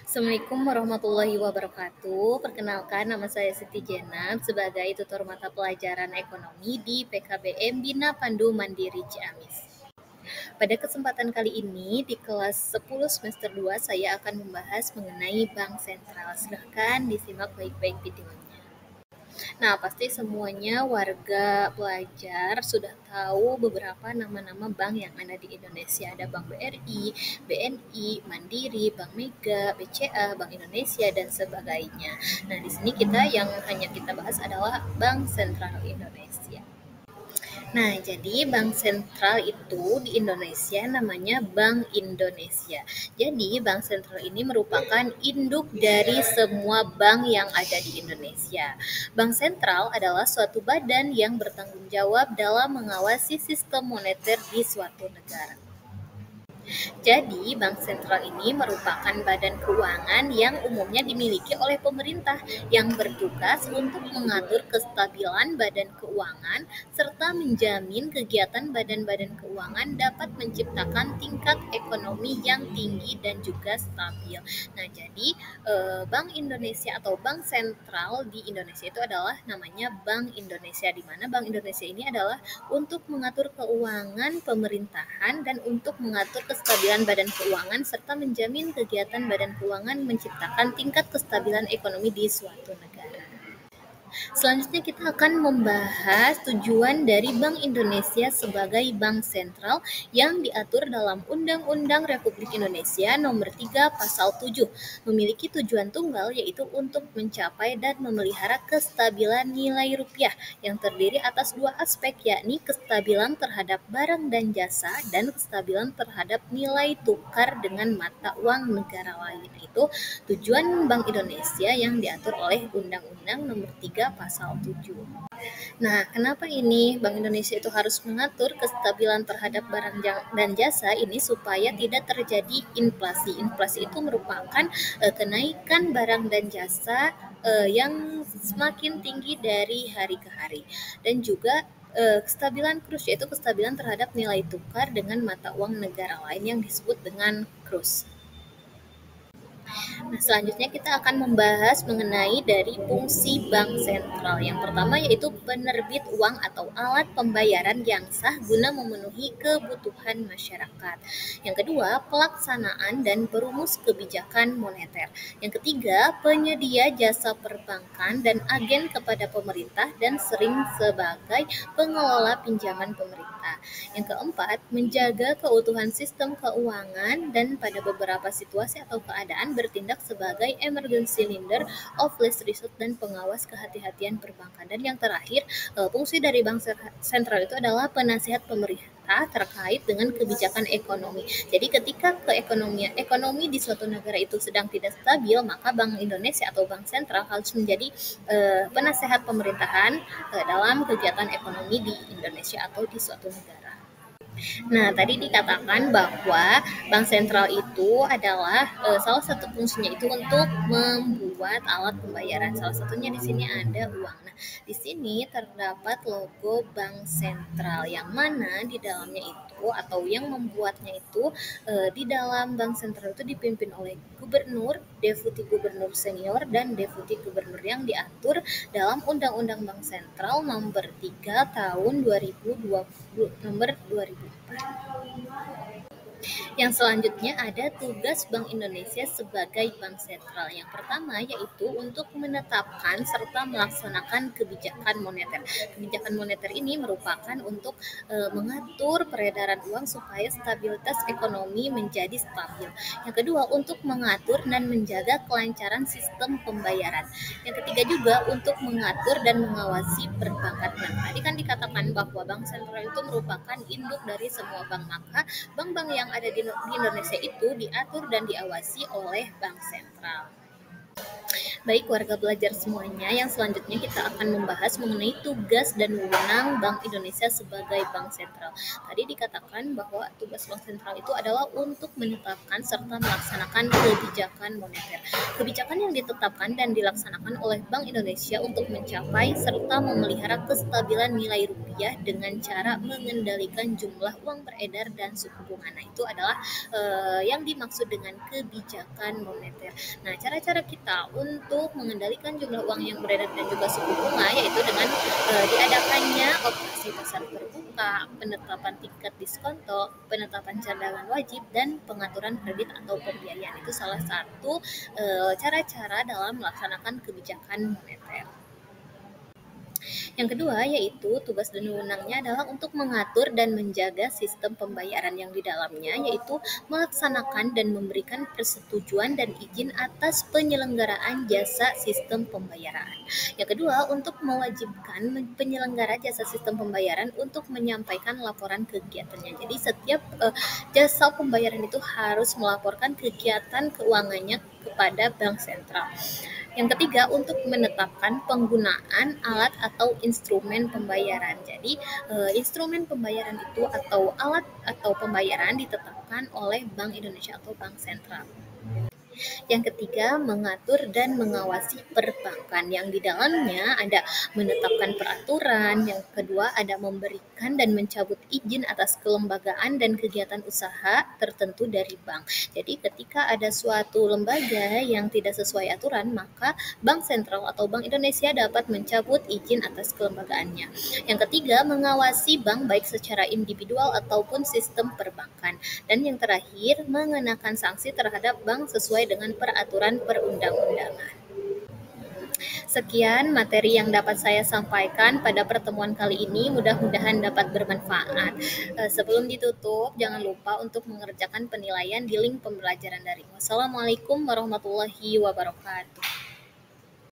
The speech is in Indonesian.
Assalamualaikum warahmatullahi wabarakatuh. Perkenalkan, nama saya Siti Jenab sebagai tutor mata pelajaran ekonomi di PKBM Bina Pandu Mandiri Ciamis. Pada kesempatan kali ini di kelas 10 semester 2 saya akan membahas mengenai bank sentral. Silahkan disimak baik-baik videonya. Nah, pasti semuanya warga pelajar sudah tahu beberapa nama-nama bank yang ada di Indonesia. Ada Bank BRI, BNI, Mandiri, Bank Mega, BCA, Bank Indonesia, dan sebagainya. Nah, di sini yang hanya kita bahas adalah Bank Sentral Indonesia. Nah, jadi bank sentral itu di Indonesia namanya Bank Indonesia. Jadi, bank sentral ini merupakan induk dari semua bank yang ada di Indonesia. Bank sentral adalah suatu badan yang bertanggung jawab dalam mengawasi sistem moneter di suatu negara. Jadi, bank sentral ini merupakan badan keuangan yang umumnya dimiliki oleh pemerintah yang bertugas untuk mengatur kestabilan badan keuangan serta menjamin kegiatan badan-badan keuangan dapat menciptakan tingkat ekonomi yang tinggi dan juga stabil. Nah, jadi Bank Indonesia atau bank sentral di Indonesia itu adalah namanya Bank Indonesia, di mana Bank Indonesia ini adalah untuk mengatur keuangan pemerintahan dan untuk mengatur kestabilan badan keuangan serta menjamin kegiatan badan keuangan menciptakan tingkat kestabilan ekonomi di suatu negara. Selanjutnya kita akan membahas tujuan dari Bank Indonesia sebagai bank sentral yang diatur dalam Undang-Undang Republik Indonesia Nomor 3 Pasal 7. Memiliki tujuan tunggal yaitu untuk mencapai dan memelihara kestabilan nilai rupiah yang terdiri atas dua aspek, yakni kestabilan terhadap barang dan jasa dan kestabilan terhadap nilai tukar dengan mata uang negara lain. Itu tujuan Bank Indonesia yang diatur oleh Undang-Undang Nomor 3 Pasal 7. Nah, kenapa ini Bank Indonesia itu harus mengatur kestabilan terhadap barang dan jasa ini supaya tidak terjadi inflasi. Inflasi itu merupakan kenaikan barang dan jasa yang semakin tinggi dari hari ke hari. Dan juga kestabilan kurs, yaitu kestabilan terhadap nilai tukar dengan mata uang negara lain yang disebut dengan kurs. Nah, selanjutnya kita akan membahas mengenai dari fungsi bank sentral. Yang pertama yaitu penerbit uang atau alat pembayaran yang sah guna memenuhi kebutuhan masyarakat. Yang kedua, pelaksanaan dan perumus kebijakan moneter. Yang ketiga, penyedia jasa perbankan dan agen kepada pemerintah dan sering sebagai pengelola pinjaman pemerintah. Yang keempat, menjaga keutuhan sistem keuangan dan pada beberapa situasi atau keadaan bertindak sebagai emergency lender of last resort dan pengawas kehati-hatian perbankan. Dan yang terakhir, fungsi dari bank sentral itu adalah penasihat pemerintah terkait dengan kebijakan ekonomi. Jadi ketika ekonomi di suatu negara itu sedang tidak stabil, maka Bank Indonesia atau bank sentral harus menjadi penasehat pemerintahan dalam kegiatan ekonomi di Indonesia atau di suatu negara. Nah, tadi dikatakan bahwa bank sentral itu adalah salah satu fungsinya itu untuk membuat alat pembayaran. Salah satunya di sini ada uang. Nah, di sini terdapat logo bank sentral yang mana di dalamnya itu atau yang membuatnya itu di dalam bank sentral itu dipimpin oleh gubernur, deputi gubernur senior dan deputi gubernur yang diatur dalam Undang-Undang Bank Sentral Nomor 3 Tahun 2020 Nomor 2004. Yang selanjutnya ada tugas Bank Indonesia sebagai bank sentral. Yang pertama yaitu untuk menetapkan serta melaksanakan kebijakan moneter. Kebijakan moneter ini merupakan untuk mengatur peredaran uang supaya stabilitas ekonomi menjadi stabil. Yang kedua, untuk mengatur dan menjaga kelancaran sistem pembayaran. Yang ketiga juga untuk mengatur dan mengawasi perbankan. Nah, tadi kan dikatakan bahwa bank sentral itu merupakan induk dari semua bank, maka bank-bank yang ada di Indonesia itu diatur dan diawasi oleh bank sentral. Baik warga belajar semuanya, yang selanjutnya kita akan membahas mengenai tugas dan wewenang Bank Indonesia sebagai bank sentral. Tadi dikatakan bahwa tugas bank sentral itu adalah untuk menetapkan serta melaksanakan kebijakan moneter. Kebijakan yang ditetapkan dan dilaksanakan oleh Bank Indonesia untuk mencapai serta memelihara kestabilan nilai rupiah dengan cara mengendalikan jumlah uang beredar dan suku bunga. Nah, itu adalah yang dimaksud dengan kebijakan moneter. Nah, cara-cara kita untuk mengendalikan jumlah uang yang beredar dan juga suku bunga yaitu dengan diadakannya operasi pasar terbuka, penetapan tingkat diskonto, penetapan cadangan wajib, dan pengaturan kredit atau pembiayaan. Itu salah satu cara-cara dalam melaksanakan kebijakan moneter. Yang kedua yaitu tugas dan wewenangnya adalah untuk mengatur dan menjaga sistem pembayaran yang di dalamnya, yaitu melaksanakan dan memberikan persetujuan dan izin atas penyelenggaraan jasa sistem pembayaran. Yang kedua, untuk mewajibkan penyelenggara jasa sistem pembayaran untuk menyampaikan laporan kegiatannya. Jadi setiap jasa pembayaran itu harus melaporkan kegiatan keuangannya kepada bank sentral. Yang ketiga, untuk menetapkan penggunaan alat atau instrumen pembayaran. Jadi, instrumen pembayaran itu atau alat atau pembayaran ditetapkan oleh Bank Indonesia atau Bank Sentral. Yang ketiga, mengatur dan mengawasi perbankan, yang di dalamnya ada menetapkan peraturan. Yang kedua, ada memberikan dan mencabut izin atas kelembagaan dan kegiatan usaha tertentu dari bank. Jadi ketika ada suatu lembaga yang tidak sesuai aturan, maka Bank Sentral atau Bank Indonesia dapat mencabut izin atas kelembagaannya. Yang ketiga, mengawasi bank baik secara individual ataupun sistem perbankan. Dan yang terakhir, mengenakan sanksi terhadap bank sesuai dengan peraturan perundang-undangan. Sekian materi yang dapat saya sampaikan pada pertemuan kali ini, mudah-mudahan dapat bermanfaat. Sebelum ditutup, jangan lupa untuk mengerjakan penilaian di link pembelajaran daring. Wassalamualaikum warahmatullahi wabarakatuh.